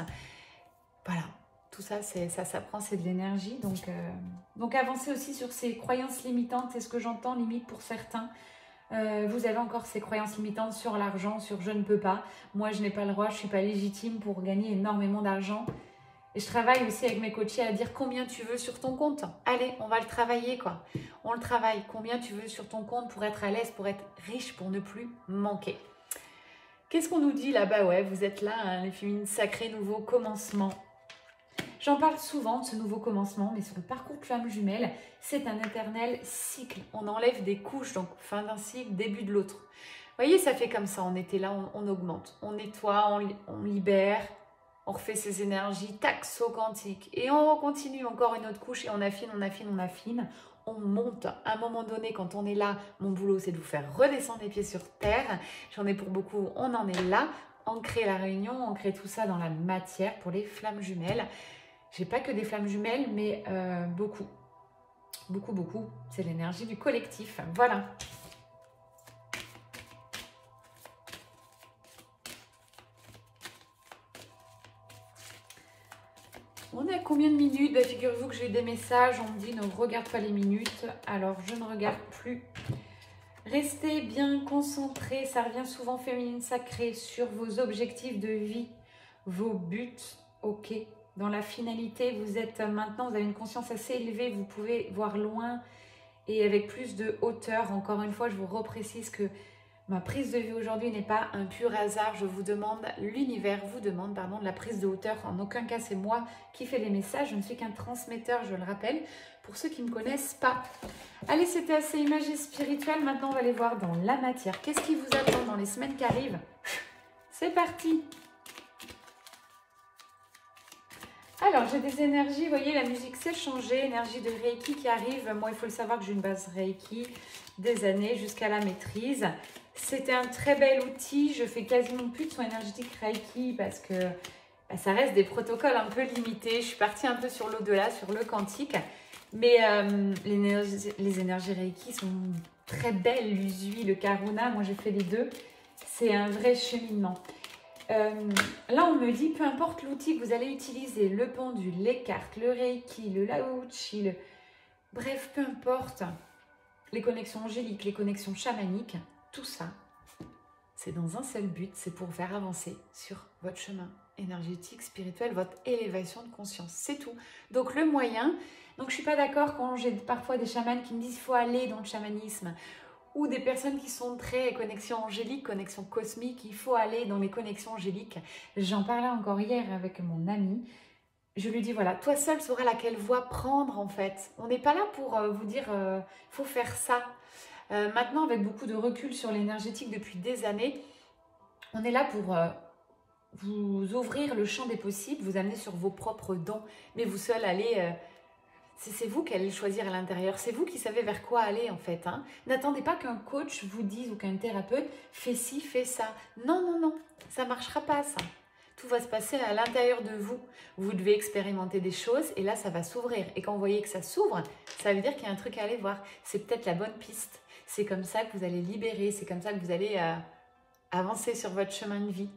Voilà. Tout ça, ça prend, c'est de l'énergie. Donc, avancez aussi sur ces croyances limitantes. C'est ce que j'entends, limite pour certains. Vous avez encore ces croyances limitantes sur l'argent, sur je ne peux pas. Moi, je n'ai pas le droit, je ne suis pas légitime pour gagner énormément d'argent. Et je travaille aussi avec mes coachés à dire combien tu veux sur ton compte. Allez, on va le travailler, quoi. On le travaille. Combien tu veux sur ton compte pour être à l'aise, pour être riche, pour ne plus manquer. Qu'est-ce qu'on nous dit là-bas? Ouais, vous êtes là, hein, les féminines sacrées, nouveau commencement. J'en parle souvent de ce nouveau commencement, mais sur le parcours de flamme jumelle, c'est un éternel cycle. On enlève des couches, donc fin d'un cycle, début de l'autre. Vous voyez, ça fait comme ça, on était là, on augmente, on nettoie, on libère, on refait ses énergies, tac, saut quantique. Et on continue encore une autre couche et on affine, on affine, on affine. On monte. À un moment donné, quand on est là, mon boulot, c'est de vous faire redescendre les pieds sur terre. J'en ai pour beaucoup, on en est là. Ancrer la réunion, ancrer tout ça dans la matière pour les flammes jumelles. J'ai pas que des flammes jumelles, mais beaucoup. Beaucoup, beaucoup. C'est l'énergie du collectif. Voilà. On est à combien de minutes? Bah, figurez-vous que j'ai des messages. On me dit ne regarde pas les minutes. Alors, je ne regarde plus. Restez bien concentrés. Ça revient souvent féminine sacrée sur vos objectifs de vie, vos buts. Ok. Dans la finalité, vous êtes maintenant, vous avez une conscience assez élevée. Vous pouvez voir loin et avec plus de hauteur. Encore une fois, je vous reprécise que ma prise de vue aujourd'hui n'est pas un pur hasard. Je vous demande, l'univers vous demande, pardon, de la prise de hauteur. En aucun cas, c'est moi qui fais les messages. Je ne suis qu'un transmetteur, je le rappelle, pour ceux qui ne me connaissent pas. Allez, c'était assez imagé spirituel. Maintenant, on va aller voir dans la matière. Qu'est-ce qui vous attend dans les semaines qui arrivent? C'est parti! Alors, j'ai des énergies, vous voyez, la musique s'est changée, énergie de Reiki qui arrive. Moi, il faut le savoir que j'ai une base Reiki des années jusqu'à la maîtrise. C'était un très bel outil. Je fais quasiment plus de soins énergétiques Reiki parce que bah, ça reste des protocoles un peu limités. Je suis partie un peu sur l'au-delà, sur le quantique. Mais les énergies Reiki sont très belles. L'Usui, le Karuna, moi j'ai fait les deux. C'est un vrai cheminement. Là, on me dit, peu importe l'outil que vous allez utiliser, le pendule, les cartes, le Reiki, le Lao-Chi, bref, peu importe, les connexions angéliques, les connexions chamaniques, tout ça, c'est dans un seul but, c'est pour faire avancer sur votre chemin énergétique, spirituel, votre élévation de conscience, c'est tout. Donc, le moyen, donc je ne suis pas d'accord quand j'ai parfois des chamans qui me disent qu'il faut aller dans le chamanisme, ou des personnes qui sont très connexion angélique, connexion cosmique, il faut aller dans les connexions angéliques. J'en parlais encore hier avec mon ami. Je lui dis, voilà, toi seul sauras laquelle voie prendre en fait. On n'est pas là pour vous dire, il faut faire ça. Maintenant, avec beaucoup de recul sur l'énergétique depuis des années, on est là pour vous ouvrir le champ des possibles, vous amener sur vos propres dons, mais vous seul allez... c'est vous qui allez choisir à l'intérieur. C'est vous qui savez vers quoi aller en fait. Hein. N'attendez pas qu'un coach vous dise ou qu'un thérapeute fait ci, fait ça. Non, non, non. Ça ne marchera pas ça. Tout va se passer à l'intérieur de vous. Vous devez expérimenter des choses et là, ça va s'ouvrir. Et quand vous voyez que ça s'ouvre, ça veut dire qu'il y a un truc à aller voir. C'est peut-être la bonne piste. C'est comme ça que vous allez libérer. C'est comme ça que vous allez avancer sur votre chemin de vie.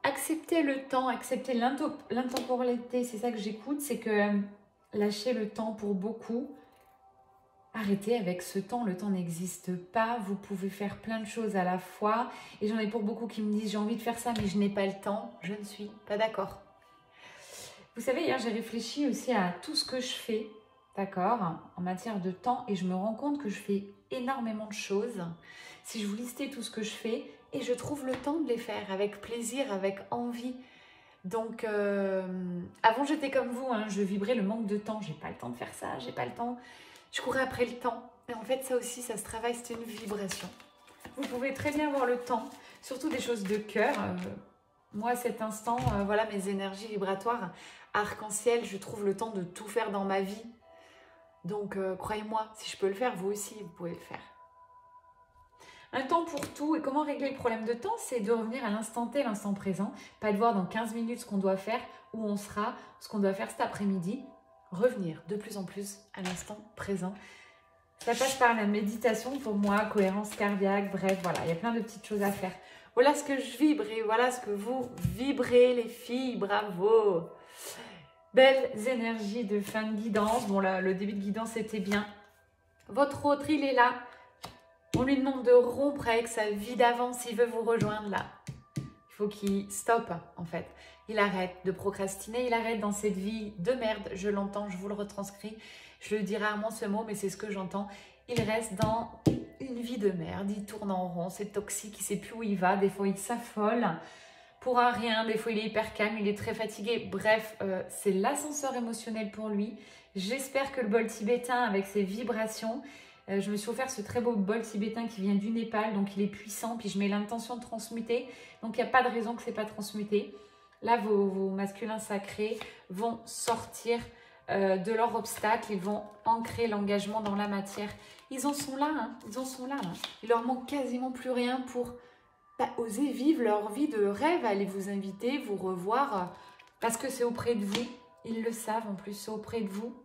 Acceptez le temps, acceptez l'intemporalité. C'est ça que j'écoute. C'est que... lâchez le temps pour beaucoup. Arrêtez avec ce temps. Le temps n'existe pas. Vous pouvez faire plein de choses à la fois. Et j'en ai pour beaucoup qui me disent j'ai envie de faire ça, mais je n'ai pas le temps. Je ne suis pas d'accord. Vous savez, hier, j'ai réfléchi aussi à tout ce que je fais, d'accord, en matière de temps. Et je me rends compte que je fais énormément de choses. Si je vous listais tout ce que je fais, et je trouve le temps de les faire avec plaisir, avec envie. Donc, avant j'étais comme vous, hein, je vibrais le manque de temps. J'ai pas le temps de faire ça, j'ai pas le temps. Je courais après le temps. Et en fait, ça aussi, ça se travaille, c'est une vibration. Vous pouvez très bien voir le temps, surtout des choses de cœur. Moi, à cet instant, voilà mes énergies vibratoires, arc-en-ciel, je trouve le temps de tout faire dans ma vie. Donc, croyez-moi, si je peux le faire, vous aussi, vous pouvez le faire. Un temps pour tout. Et comment régler le problème de temps? C'est de revenir à l'instant T, l'instant présent. Pas de voir dans 15 minutes ce qu'on doit faire, où on sera, ce qu'on doit faire cet après-midi. Revenir de plus en plus à l'instant présent. Ça passe par la méditation pour moi, cohérence cardiaque, bref, voilà. Il y a plein de petites choses à faire. Voilà ce que je vibre et voilà ce que vous vibrez les filles. Bravo! Belles énergies de fin de guidance. Bon là, le début de guidance était bien. Votre autre, il est là. On lui demande de rompre avec sa vie d'avant s'il veut vous rejoindre là. Il faut qu'il stoppe en fait. Il arrête de procrastiner, il arrête dans cette vie de merde. Je l'entends, je vous le retranscris. Je le dis rarement ce mot, mais c'est ce que j'entends. Il reste dans une vie de merde. Il tourne en rond, c'est toxique, il ne sait plus où il va. Des fois, il s'affole pour un rien. Des fois, il est hyper calme, il est très fatigué. Bref, c'est l'ascenseur émotionnel pour lui. J'espère que le bol tibétain avec ses vibrations... je me suis offert ce très beau bol tibétain qui vient du Népal, donc il est puissant, puis je mets l'intention de transmuter, donc il n'y a pas de raison que ce n'est pas transmuté. Là, vos masculins sacrés vont sortir de leur obstacle, ils vont ancrer l'engagement dans la matière. Ils en sont là, hein, ils en sont là, hein. Il leur manque quasiment plus rien pour oser vivre leur vie de rêve, aller vous inviter, vous revoir, parce que c'est auprès de vous, ils le savent en plus, c'est auprès de vous,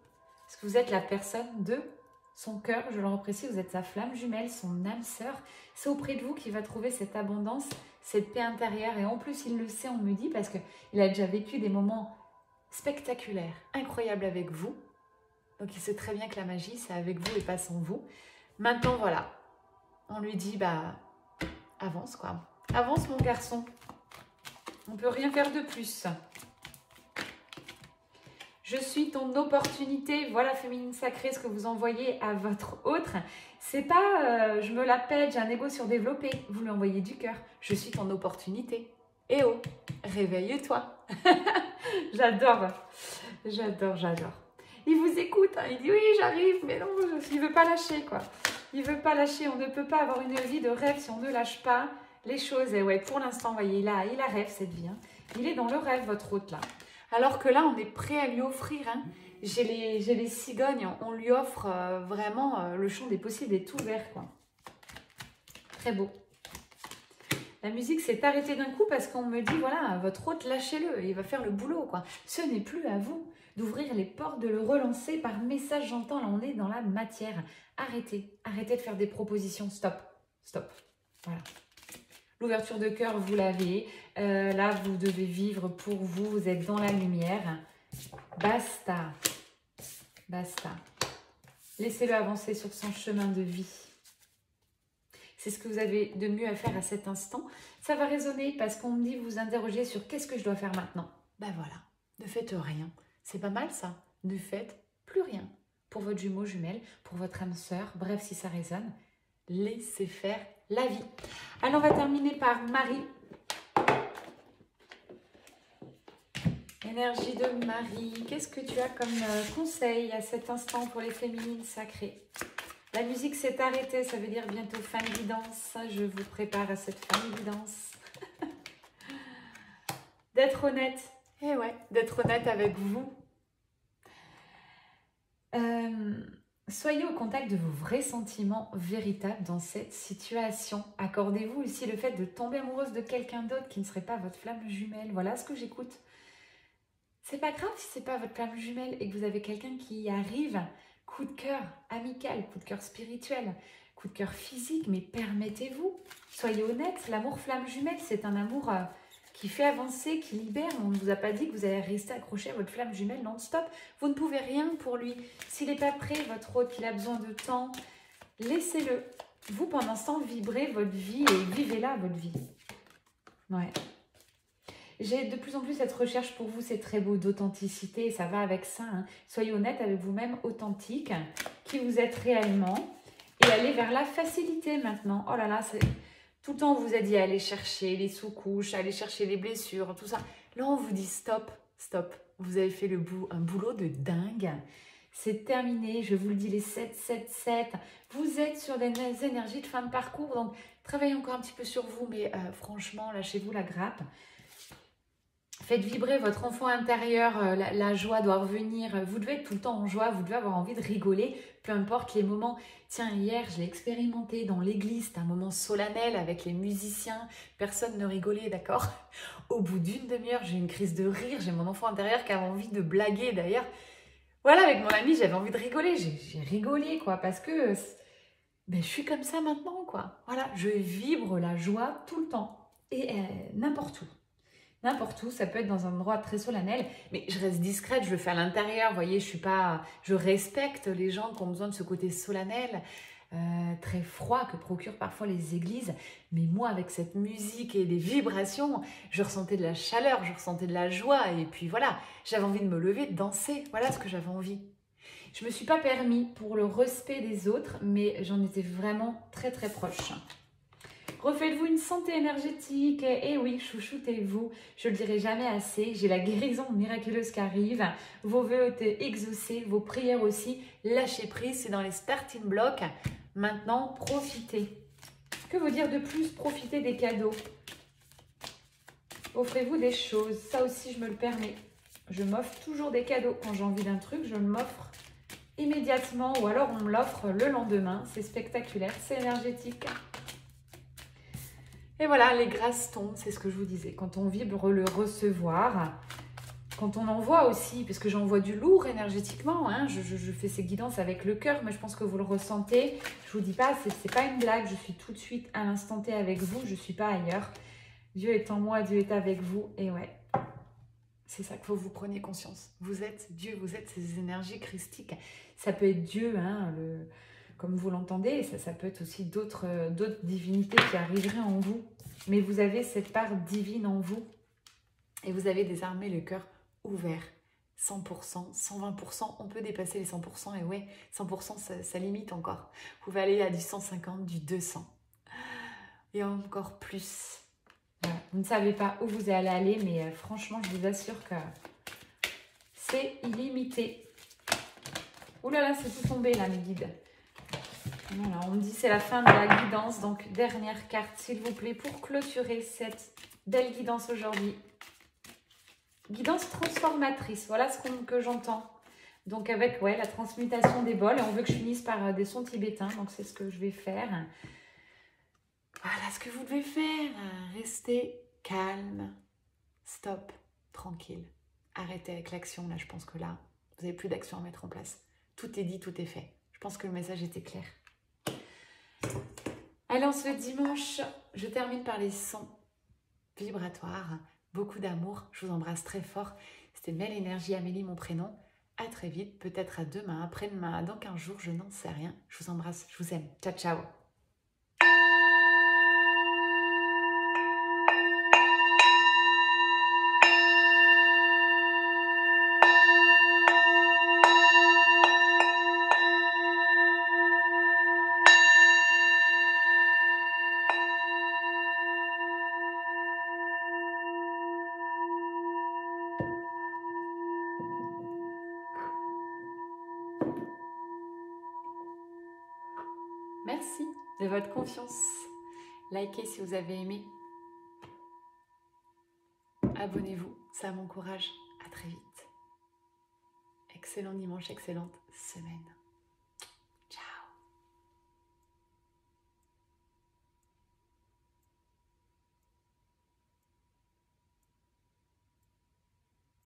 parce que vous êtes la personne de... son cœur, je le reprécise, vous êtes sa flamme jumelle, son âme sœur. C'est auprès de vous qu'il va trouver cette abondance, cette paix intérieure. Et en plus, il le sait, on me dit, parce qu'il a déjà vécu des moments spectaculaires, incroyables avec vous. Donc, il sait très bien que la magie, c'est avec vous et pas sans vous. Maintenant, voilà, on lui dit, avance quoi. Avance mon garçon. On ne peut rien faire de plus. Je suis ton opportunité. Voilà, féminine sacrée, ce que vous envoyez à votre autre. C'est pas je me la pète, j'ai un ego surdéveloppé. Vous lui envoyez du cœur. Je suis ton opportunité. Eh oh, réveille-toi. J'adore. J'adore, j'adore. Il vous écoute. Hein. Il dit oui, j'arrive. Mais non, il ne veut pas lâcher quoi. Il ne veut pas lâcher. On ne peut pas avoir une vie de rêve si on ne lâche pas les choses. Et ouais, pour l'instant, vous voyez, il a rêve cette vie. Hein. Il est dans le rêve, votre hôte là. Alors que là, on est prêt à lui offrir. Hein. J'ai les cigognes, on lui offre vraiment le champ des possibles est ouvert. Quoi. Très beau. La musique s'est arrêtée d'un coup parce qu'on me dit, voilà, votre hôte, lâchez-le, il va faire le boulot. Quoi. Ce n'est plus à vous d'ouvrir les portes, de le relancer par message, j'entends, là on est dans la matière. Arrêtez, arrêtez de faire des propositions, stop, stop. Voilà. L'ouverture de cœur, vous l'avez. Là, vous devez vivre pour vous. Vous êtes dans la lumière. Basta. Basta. Laissez-le avancer sur son chemin de vie. C'est ce que vous avez de mieux à faire à cet instant. Ça va résonner parce qu'on me dit, vous interrogez sur qu'est-ce que je dois faire maintenant. Ben voilà, ne faites rien. C'est pas mal ça. Ne faites plus rien. Pour votre jumeau, jumelle, pour votre âme sœur, bref, si ça résonne, laissez faire la vie. Alors, on va terminer par Marie. Énergie de Marie. Qu'est-ce que tu as comme conseil à cet instant pour les féminines sacrées? La musique s'est arrêtée, ça veut dire bientôt fin de guidance. Je vous prépare à cette fin de guidance. D'être honnête. Eh ouais, d'être honnête avec vous. Soyez au contact de vos vrais sentiments véritables dans cette situation. Accordez-vous aussi le fait de tomber amoureuse de quelqu'un d'autre qui ne serait pas votre flamme jumelle. Voilà ce que j'écoute. C'est pas grave si c'est pas votre flamme jumelle et que vous avez quelqu'un qui arrive. Coup de cœur amical, coup de cœur spirituel, coup de cœur physique, mais permettez-vous. Soyez honnête, l'amour flamme jumelle, c'est un amour qui fait avancer, qui libère. On ne vous a pas dit que vous allez rester accroché à votre flamme jumelle non-stop. Vous ne pouvez rien pour lui. S'il n'est pas prêt, votre hôte, qu'il a besoin de temps, laissez-le. Vous, pendant ce temps, vibrez votre vie et vivez-la, votre vie. Ouais. J'ai de plus en plus cette recherche pour vous, c'est très beau, d'authenticité, ça va avec ça. Hein. Soyez honnête avec vous-même, authentique, qui vous êtes réellement, et allez vers la facilité maintenant. Oh là là, tout le temps on vous a dit aller chercher les sous-couches, aller chercher les blessures, tout ça. Là on vous dit stop, stop. Vous avez fait un boulot de dingue. C'est terminé, je vous le dis, les 7, 7, 7. Vous êtes sur des énergies de fin de parcours, donc travaillez encore un petit peu sur vous, mais franchement, lâchez-vous la grappe. Faites vibrer votre enfant intérieur, la joie doit revenir. Vous devez être tout le temps en joie, vous devez avoir envie de rigoler, peu importe les moments. Tiens, hier, je l'ai expérimenté dans l'église, c'était un moment solennel avec les musiciens. Personne ne rigolait, d'accord? Au bout d'une demi-heure, j'ai eu une crise de rire. J'ai mon enfant intérieur qui avait envie de blaguer. D'ailleurs, voilà, avec mon ami, j'avais envie de rigoler. J'ai rigolé, quoi, parce que ben, je suis comme ça maintenant, quoi. Voilà, je vibre la joie tout le temps et n'importe où. N'importe où, ça peut être dans un endroit très solennel, mais je reste discrète, je le fais à l'intérieur, vous voyez, je respecte les gens qui ont besoin de ce côté solennel, très froid que procurent parfois les églises, mais moi avec cette musique et des vibrations, je ressentais de la chaleur, je ressentais de la joie, et puis voilà, j'avais envie de me lever, de danser, voilà ce que j'avais envie. Je ne me suis pas permis pour le respect des autres, mais j'en étais vraiment très très proche. Refaites-vous une santé énergétique, et oui, chouchoutez-vous, je ne le dirai jamais assez, j'ai la guérison miraculeuse qui arrive, vos vœux étaient exaucés, vos prières aussi, lâchez prise, c'est dans les starting blocks, maintenant profitez. Que vous dire de plus? Profitez des cadeaux, offrez-vous des choses, ça aussi je me le permets, je m'offre toujours des cadeaux, quand j'ai envie d'un truc, je m'offre immédiatement, ou alors on me l'offre le lendemain, c'est spectaculaire, c'est énergétique. Et voilà, les grâces tombent, c'est ce que je vous disais. Quand on vibre le recevoir, quand on envoie aussi, parce que j'envoie du lourd énergétiquement, hein, je fais ces guidances avec le cœur, mais je pense que vous le ressentez. Je vous dis pas, c'est pas une blague, je suis tout de suite à l'instant T avec vous, je ne suis pas ailleurs. Dieu est en moi, Dieu est avec vous, et ouais, c'est ça qu'il faut que vous preniez conscience. Vous êtes Dieu, vous êtes ces énergies christiques. Ça peut être Dieu, hein, comme vous l'entendez, ça peut être aussi d'autres divinités qui arriveraient en vous. Mais vous avez cette part divine en vous et vous avez désarmé le cœur ouvert. 100%, 120%, on peut dépasser les 100% et ouais, 100% ça limite encore. Vous pouvez aller à du 150, du 200 et encore plus. Voilà. Vous ne savez pas où vous allez aller, mais franchement, je vous assure que c'est illimité. Ouh là là, c'est tout tombé là, mes guides. Voilà, on me dit c'est la fin de la guidance, donc dernière carte s'il vous plaît pour clôturer cette belle guidance aujourd'hui. Guidance transformatrice, voilà ce que j'entends. Donc avec la transmutation des bols, et on veut que je finisse par des sons tibétains, donc c'est ce que je vais faire. Voilà ce que vous devez faire, restez calme, stop, tranquille. Arrêtez avec l'action, là je pense que là, vous n'avez plus d'action à mettre en place. Tout est dit, tout est fait. Je pense que le message était clair. Alors ce dimanche, je termine par les sons vibratoires. Beaucoup d'amour, je vous embrasse très fort. C'était Mel Énergie Amélie, mon prénom. À très vite, peut-être à demain, après-demain, dans 15 jours, je n'en sais rien. Je vous embrasse, je vous aime. Ciao, ciao. Merci de votre confiance. Likez si vous avez aimé. Abonnez-vous, ça m'encourage. À très vite. Excellent dimanche, excellente semaine.